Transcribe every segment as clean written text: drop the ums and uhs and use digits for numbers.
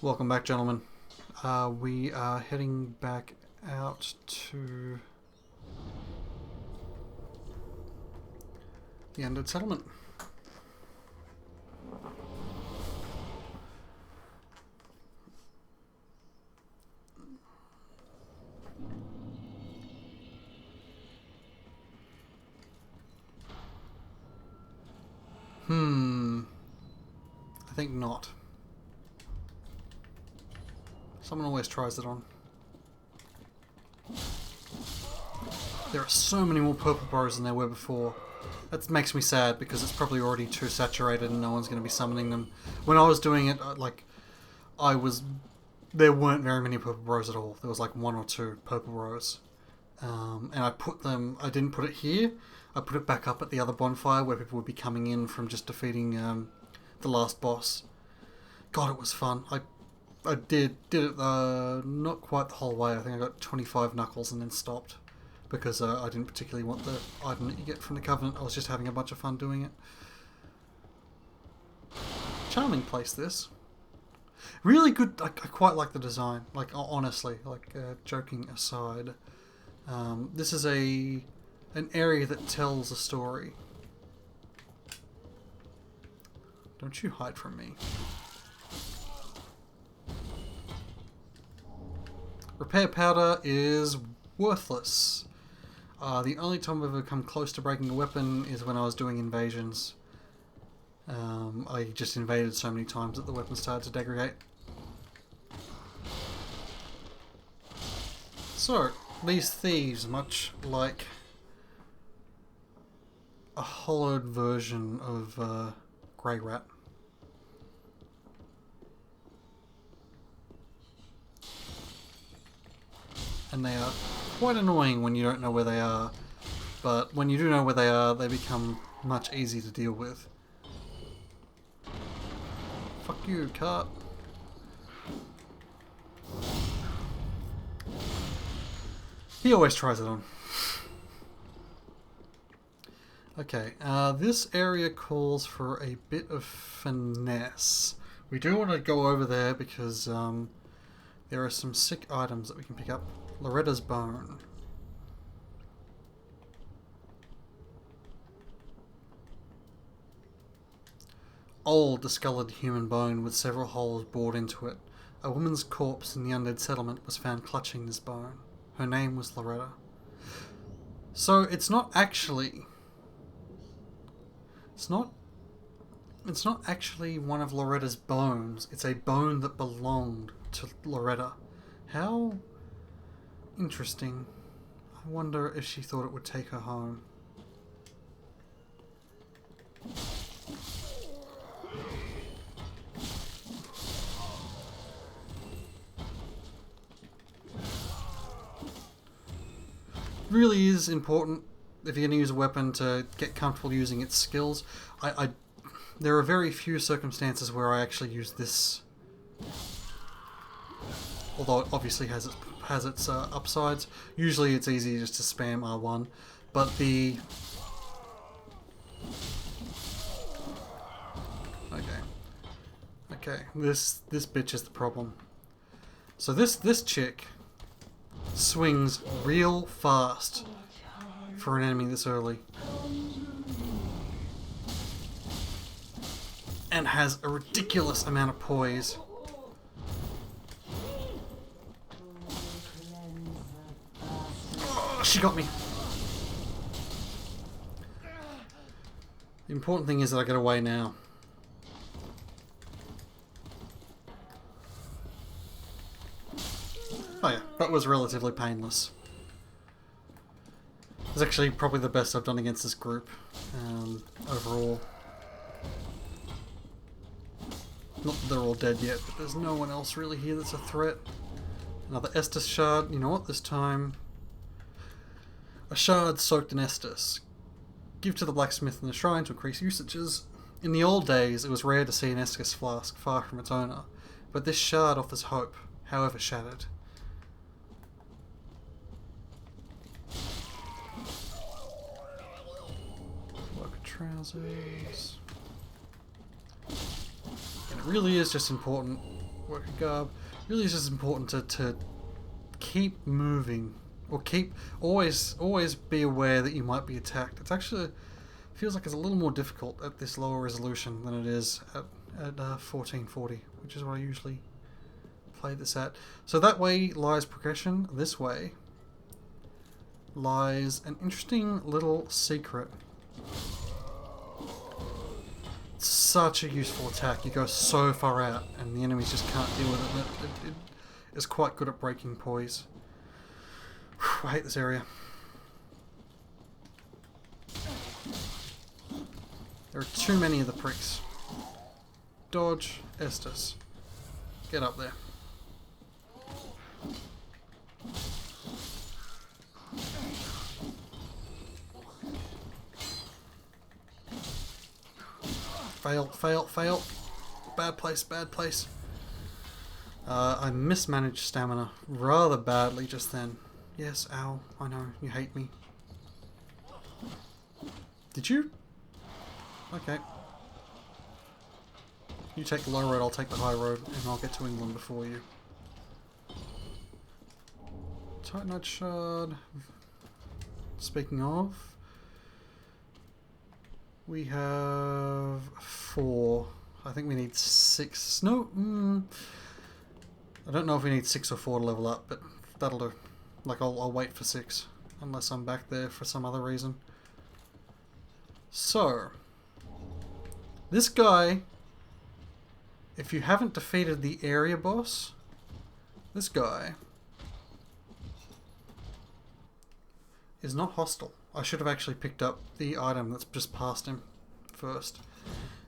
Welcome back, gentlemen. We are heading back out to the Undead Settlement. I think not. Someone always tries it on. There are so many more purple bros than there were before. That makes me sad because it's probably already too saturated and no one's going to be summoning them. When I was doing it, there weren't very many purple bros at all. There was like one or two purple bros. And I didn't put it here. I put it back up at the other bonfire where people would be coming in from just defeating the last boss. God, it was fun. I did it not quite the whole way. I think I got 25 knuckles and then stopped because I didn't particularly want the item that you get from the Covenant. I was just having a bunch of fun doing it. Charming place, this. Really good. I quite like the design. Like, honestly, joking aside, this is an area that tells a story. Don't you hide from me. Repair powder is worthless. The only time I've ever come close to breaking a weapon is when I was doing invasions. I just invaded so many times that the weapon started to degrade. So, these thieves, much like a hollowed version of Grey Rat. And they are quite annoying when you don't know where they are, but when you do know where they are, they become much easier to deal with. Fuck you, cart. He always tries it on. Okay, this area calls for a bit of finesse. We do want to go over there because there are some sick items that we can pick up. Loretta's bone. Old, discoloured human bone with several holes bored into it. A woman's corpse in the Undead Settlement was found clutching this bone. Her name was Loretta. So it's not actually one of Loretta's bones. It's a bone that belonged to Loretta. How interesting. I wonder if she thought it would take her home. Really is important if you're going to use a weapon to get comfortable using its skills. There are very few circumstances where I actually use this, although it obviously has its upsides. Usually it's easy just to spam R1, but okay, this bitch is the problem. So this chick swings real fast for an enemy this early. And has a ridiculous amount of poise. Oh, she got me. The important thing is that I get away now. Oh yeah, that was relatively painless. It's actually probably the best I've done against this group overall. Not that they're all dead yet, but there's no one else really here that's a threat. Another Estus shard. You know what, this time? A shard soaked in Estus. Give to the blacksmith in the shrine to increase usages. In the old days, it was rare to see an Estus flask far from its owner, but this shard offers hope, however shattered. Trousers. And it really is just important Worker Garb. Really is just important to keep moving, or always be aware that you might be attacked. It's actually feels like it's a little more difficult at this lower resolution than it is at 1440, which is what I usually play this at. So that way lies progression. This way lies an interesting little secret. It's such a useful attack. You go so far out, and the enemies just can't deal with it. It is quite good at breaking poise. Whew, I hate this area. There are too many of the pricks. Dodge, Estus. Get up there. Fail, fail, fail. Bad place, bad place. I mismanaged stamina rather badly just then. Yes, ow, I know, you hate me. Did you? Okay. You take the low road, I'll take the high road, and I'll get to England before you. Titanite Shard. Speaking of, we have 4. I think we need 6. No, I don't know if we need 6 or 4 to level up, but that'll do. Like, I'll wait for 6, unless I'm back there for some other reason. So, this guy, if you haven't defeated the area boss, this guy is not hostile. I should have actually picked up the item that's just past him first.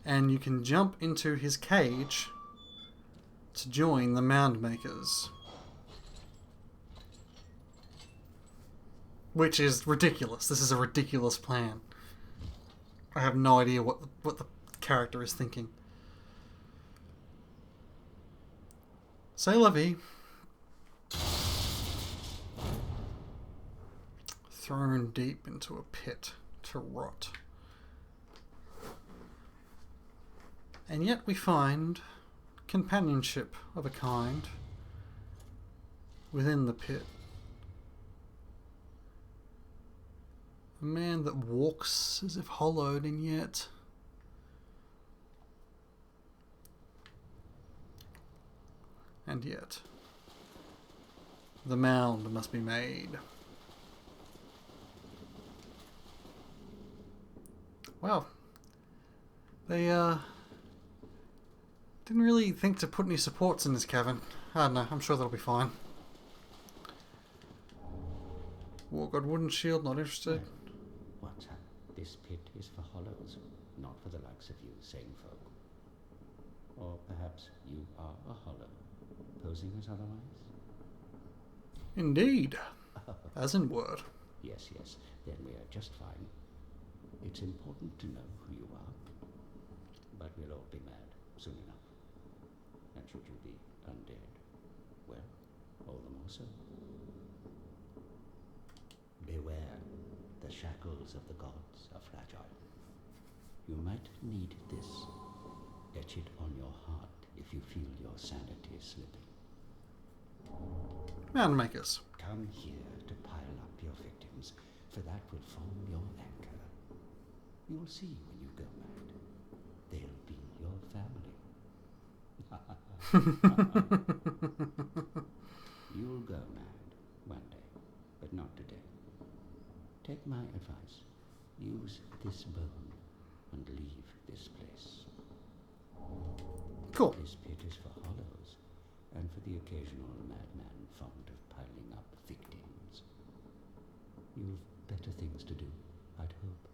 And you can jump into his cage to join the Mound Makers. Which is ridiculous. This is a ridiculous plan. I have no idea what the character is thinking. C'est la vie. Thrown deep into a pit to rot. And yet we find companionship of a kind within the pit. A man that walks as if hollowed, and yet the mound must be made. Wow. They didn't really think to put any supports in this cavern. I don't know, I'm sure that'll be fine. War God Wooden Shield, not interested. What's that? This pit is for hollows, not for the likes of you, sane folk. Or perhaps you are a hollow, posing as otherwise? Indeed. As in word. Yes, then we are just fine. It's important to know who you are, but we'll all be mad soon enough. And should you be undead, well, all the more so. Beware, the shackles of the gods are fragile. You might need this. Etch it on your heart if you feel your sanity slipping. Mound Makers. Come here to pile up your victims, for that will form your anchor. You will see when you go mad. They'll be your family. You'll go mad one day, but not today. Take my advice. Use this bone and leave this place. Cool. This pit is for hollows, and for the occasional madman fond of piling up victims. You've better things to do, I'd hope.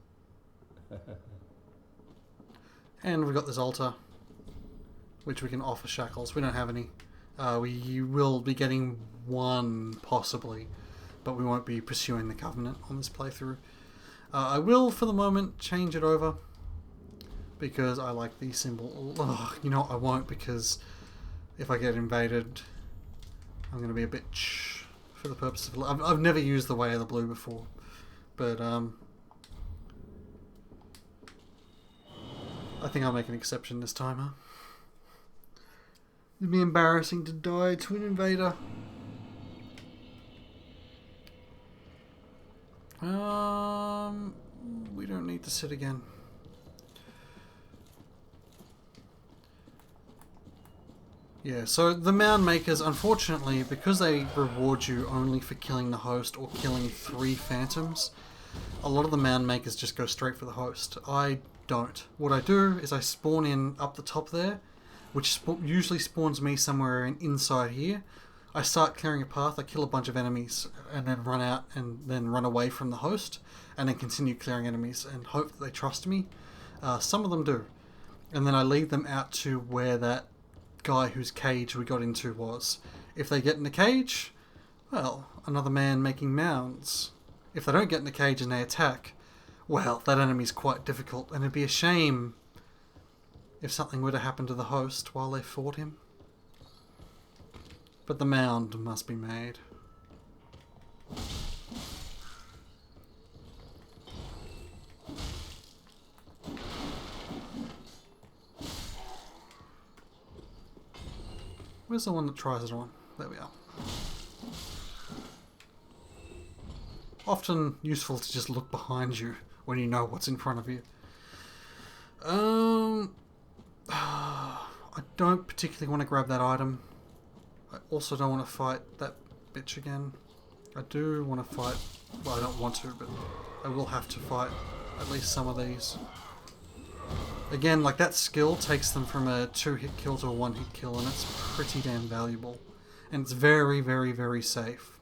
And we've got this altar, which we can offer shackles. We don't have any. We will be getting one, possibly, but we won't be pursuing the Covenant on this playthrough. I will, for the moment, change it over, because I like the symbol. Ugh, you know, I won't, because if I get invaded, I'm going to be a bitch for the purpose of... I've never used the Way of the Blue before, but I think I'll make an exception this time, huh? It'd be embarrassing to die to an invader. We don't need to sit again. Yeah, so the Mound Makers, unfortunately, because they reward you only for killing the host or killing 3 phantoms, a lot of the Mound Makers just go straight for the host. I don't. What I do is I spawn in up the top there, which usually spawns me somewhere inside here. I start clearing a path, I kill a bunch of enemies, and then run out and then run away from the host, and then continue clearing enemies and hope that they trust me. Some of them do. And then I lead them out to where that guy whose cage we got into was. If they get in the cage, well, another man making mounds. If they don't get in the cage and they attack, well, that enemy's quite difficult, and it'd be a shame if something were to happen to the host while they fought him. But the mound must be made. Where's the one that tries it on? There we are. Often useful to just look behind you when you know what's in front of you. I don't particularly want to grab that item. I also don't want to fight that bitch again. I do want to fight... Well, I don't want to, but I will have to fight at least some of these. Again, like, that skill takes them from a 2-hit kill to a 1-hit kill, and it's pretty damn valuable. And it's very, very, very safe.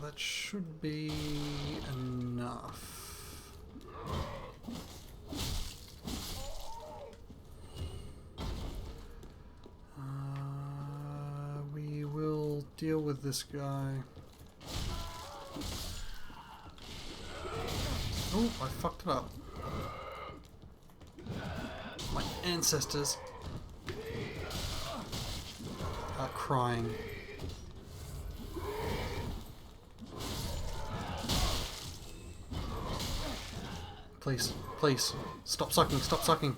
That should be enough. We will deal with this guy. Oh, I fucked it up. My ancestors are crying. Please, please, stop sucking, stop sucking.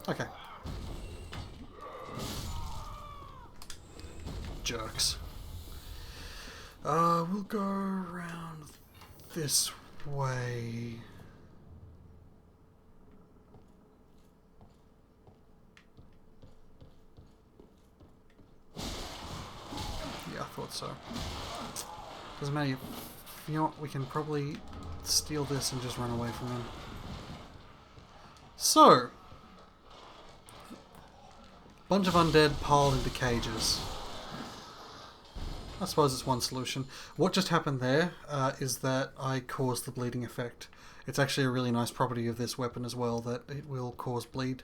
Okay. Jerks. We'll go around this way. Yeah, I thought so. Doesn't matter. You know what? We can probably steal this and just run away from him. So, bunch of undead piled into cages. I suppose it's one solution. What just happened there is that I caused the bleeding effect. It's actually a really nice property of this weapon as well, that it will cause bleed,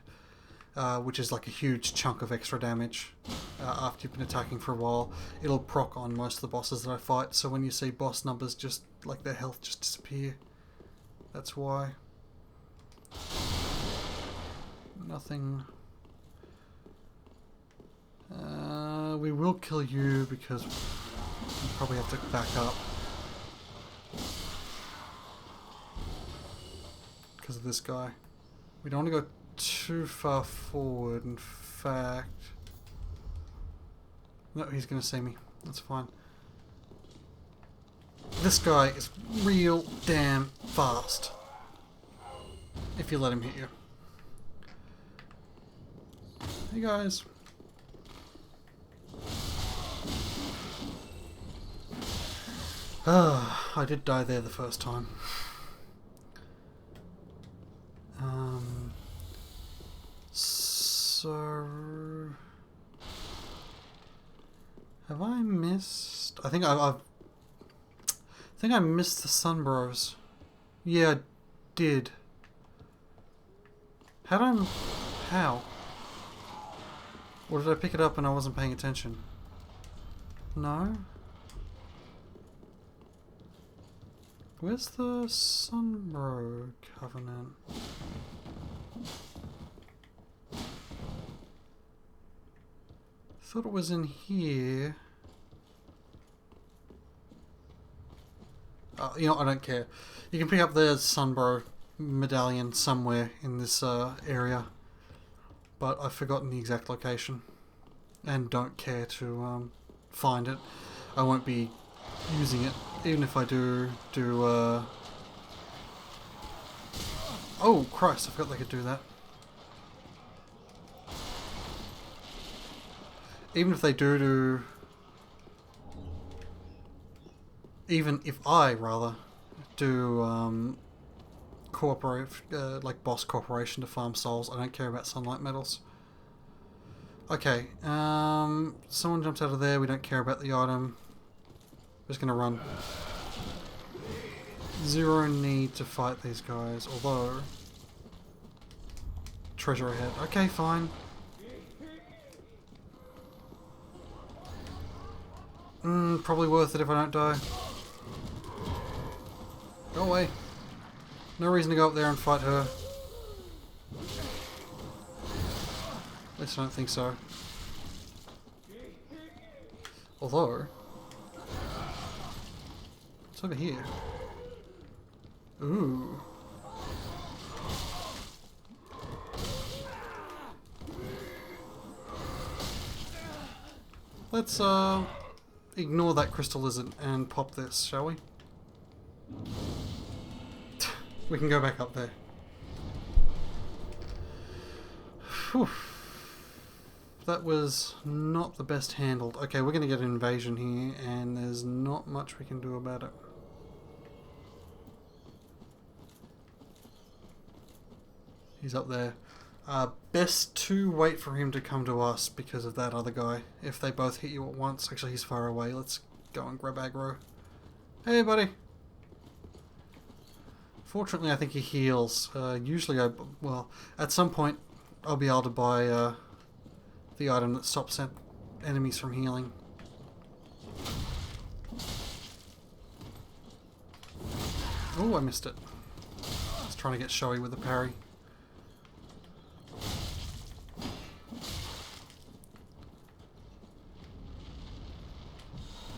which is like a huge chunk of extra damage after you've been attacking for a while. It'll proc on most of the bosses that I fight, so when you see boss numbers, just like their health just disappear. That's why. Nothing. We will kill you because we probably have to back up because of this guy. We don't want to go too far forward. In fact, no, he's going to see me. That's fine. This guy is real damn fast. If you let him hit you. Hey guys. I did die there the first time. So... Have I missed... I think I missed the Sunbros. Yeah, I did. How? Or did I pick it up and I wasn't paying attention? No? Where's the Sunbro Covenant? Thought it was in here. You know, I don't care. You can pick up the Sunbro medallion somewhere in this area, but I've forgotten the exact location and don't care to find it. I won't be using it, even if I do. Oh Christ! I forgot they could do that. Even if they do. Even if I rather do cooperate like boss cooperation to farm souls, I don't care about sunlight metals. Okay, someone jumps out of there. We don't care about the item. Just gonna run. Zero need to fight these guys, although treasure ahead. Okay, fine. Probably worth it if I don't die. Go away. No reason to go up there and fight her. At least I don't think so. Although, what's over here? Ooh. Let's ignore that crystal lizard and pop this, shall we? We can go back up there. Whew. That was not the best handled. Okay, we're going to get an invasion here, and there's not much we can do about it. He's up there. Best to wait for him to come to us because of that other guy. If they both hit you at once. Actually, he's far away. Let's go and grab aggro. Hey, buddy. Fortunately, I think he heals. Usually, well, at some point, I'll be able to buy the item that stops enemies from healing. Oh, I missed it. I was trying to get showy with the parry.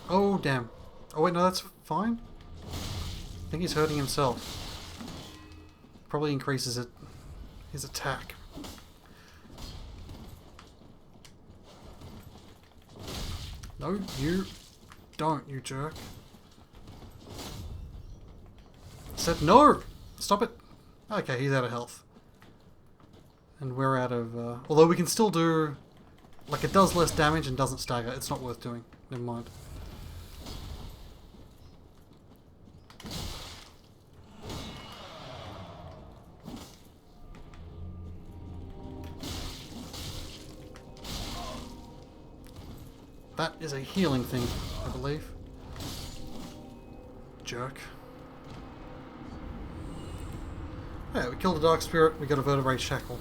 Oh, damn. Oh, wait, no, that's fine. I think he's hurting himself. Probably increases his attack. No, you don't, you jerk. Said no! Stop it! Okay, he's out of health. And we're out of... although we can still do... Like, it does less damage and doesn't stagger. It's not worth doing. Never mind. That is a healing thing, I believe. Jerk. Yeah, we killed a dark spirit, we got a vertebrate shackle,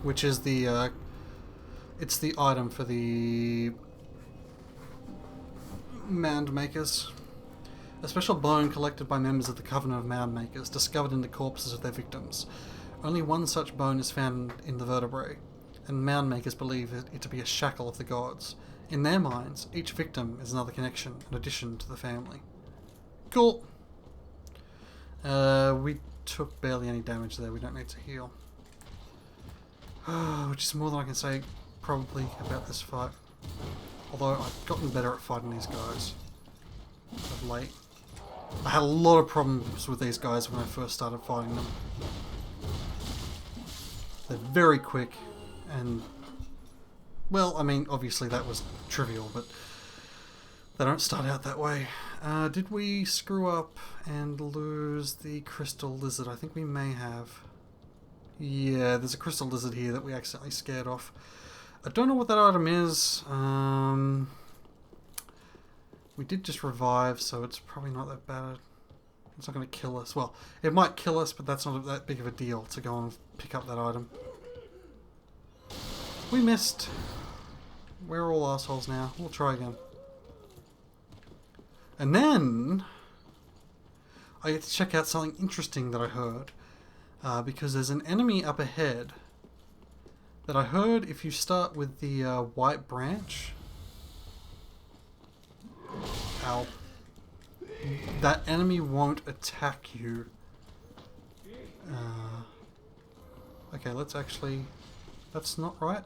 which is the, it's the item for the Mound Makers. A special bone collected by members of the Covenant of Mound Makers, discovered in the corpses of their victims. Only one such bone is found in the vertebrae, and Mound Makers believe it to be a shackle of the gods. In their minds, each victim is another connection, an addition to the family. Cool. We took barely any damage there. We don't need to heal. Which is more than I can say, probably, about this fight. Although I've gotten better at fighting these guys of late. I had a lot of problems with these guys when I first started fighting them. They're very quick and... Well, I mean, obviously that was trivial, but they don't start out that way. Did we screw up and lose the crystal lizard? I think we may have. Yeah, there's a crystal lizard here that we accidentally scared off. I don't know what that item is. We did just revive, so it's probably not that bad. It's not going to kill us. Well, it might kill us, but that's not that big of a deal to go and pick up that item. We missed. We're all assholes now. We'll try again. And then I get to check out something interesting that I heard. Because there's an enemy up ahead that I heard if you start with the white branch. Ow. that enemy won't attack you. Okay, let's actually... That's not right.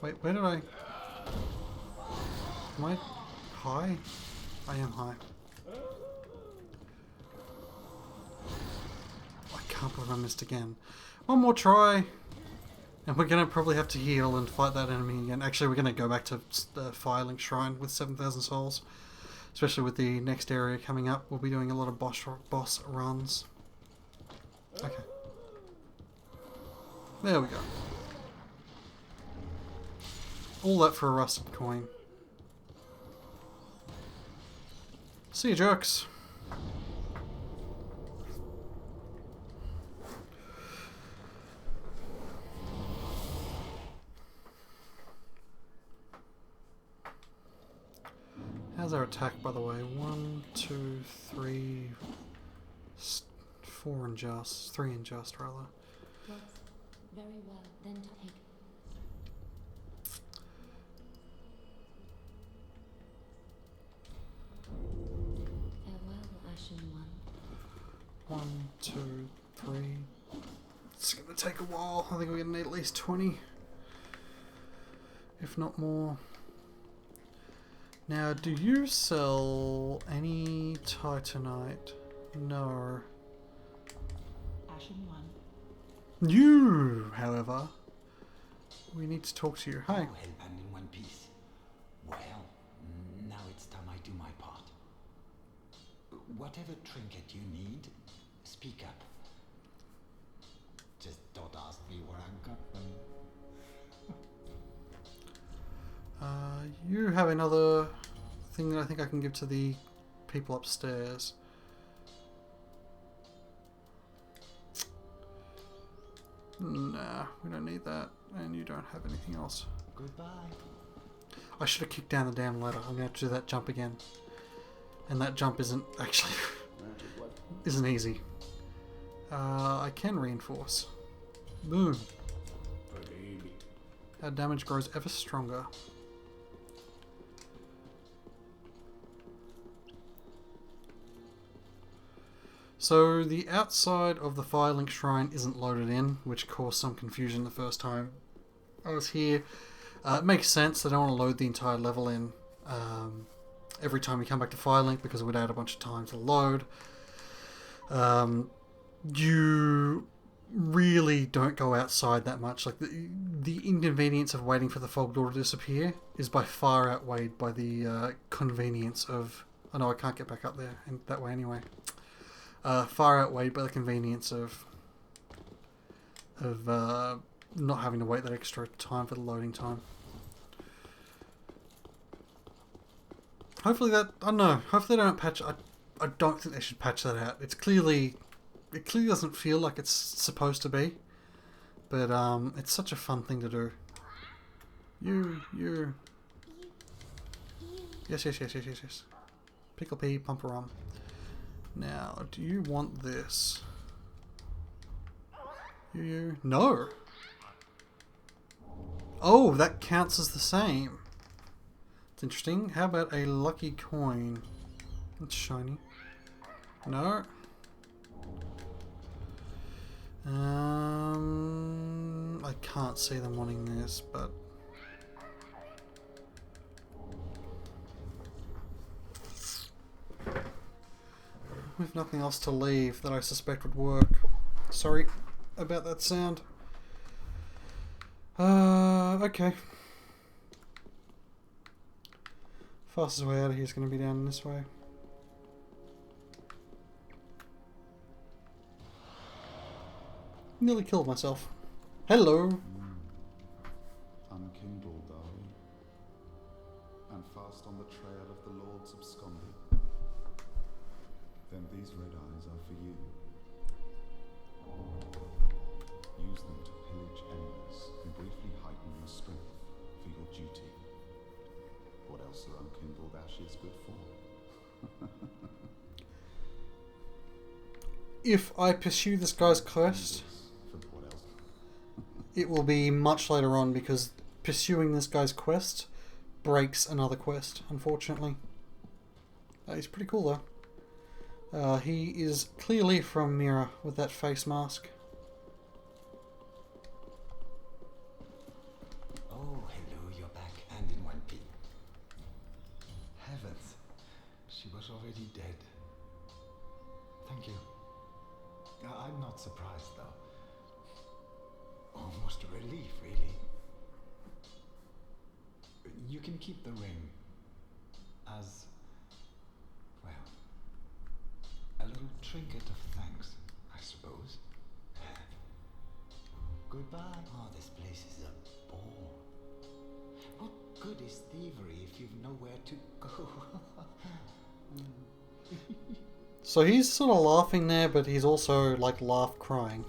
Wait, where did I... Am I high? I am high. I can't believe I missed again. One more try. And we're going to probably have to heal and fight that enemy again. Actually, we're going to go back to the Firelink Shrine with 7,000 souls. Especially with the next area coming up. We'll be doing a lot of boss runs. Okay. There we go. All that for a rusted coin. See you, jerks. How's our attack, by the way? 1, 2, 3, 4 and just. 3 and just, rather. Yes, very well. Then take. Farewell, Ashen One. 1, 2, 3. It's gonna take a while. I think we're gonna need at least 20. If not more. Now, do you sell any Titanite? No. Ashen One. You, however, we need to talk to you. Hi. Oh, Hellband in one piece. Well, now it's time I do my part. Whatever trinket you need, speak up. Just don't ask me where I got them. You have another thing that I think I can give to the people upstairs. Nah, we don't need that. And you don't have anything else. Goodbye. I should have kicked down the damn ladder. I'm going to have to do that jump again. And that jump isn't actually... isn't easy. I can reinforce. Boom. Our damage grows ever stronger. So the outside of the Firelink Shrine isn't loaded in, which caused some confusion the first time I was here. It makes sense. They don't want to load the entire level in every time you come back to Firelink because it would add a bunch of time to load. You really don't go outside that much. Like the inconvenience of waiting for the fog door to disappear is by far outweighed by the convenience of... Oh no, I can't get back up there that way anyway. Far outweighed by the convenience of not having to wait that extra time for the loading time. Hopefully that... I don't know. Hopefully they don't patch... I don't think they should patch that out. It clearly doesn't feel like it's supposed to be. But it's such a fun thing to do. You. Yes. Pickle pea, pumperum. Now, do you want this? You? No! Oh, that counts as the same. It's interesting. How about a lucky coin? It's shiny. No. I can't see them wanting this, but... With nothing else to leave that I suspect would work. Sorry about that sound. Okay. Fastest way out of here is going to be down this way. Nearly killed myself. Hello. Unkindled, are we? And fast on the trail of the Lords absconded. Then these red eyes are for you. Use them to pillage enemies and briefly heighten your strength for your duty. What else are unkindled ashes good for? If I pursue this guy's quest, it will be much later on because pursuing this guy's quest breaks another quest, unfortunately. He's pretty cool though. He is clearly from Mira with that face mask. Oh, hello, you're back and in one piece. Heavens, she was already dead. Thank you. I'm not surprised though. Almost a relief, really. You can keep the ring as, well, a little trinket of thanks, I suppose. Goodbye. Oh, this place is a bore. What good is thievery if you've nowhere to go? So he's sort of laughing there, but he's also like laugh crying.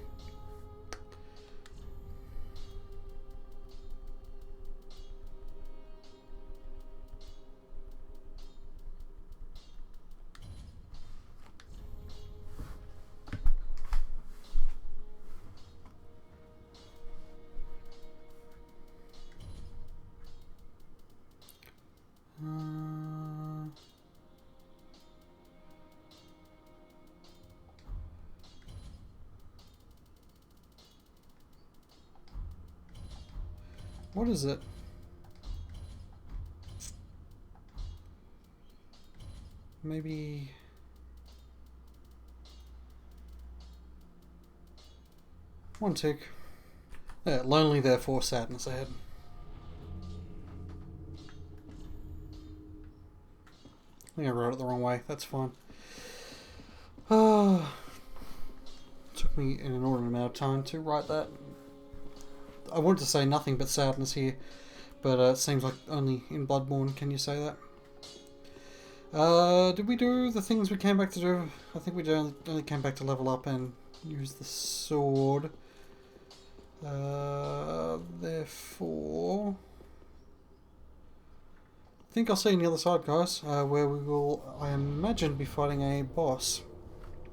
What is it? Maybe... One tick. Yeah, lonely, therefore sadness ahead. I think I wrote it the wrong way. That's fine. Took me an inordinate amount of time to write that. I wanted to say nothing but sadness here, but it seems like only in Bloodborne can you say that. Did we do the things we came back to do? I think we only came back to level up and use the sword. Therefore... I think I'll see you on the other side, guys, where we will, I imagine, be fighting a boss.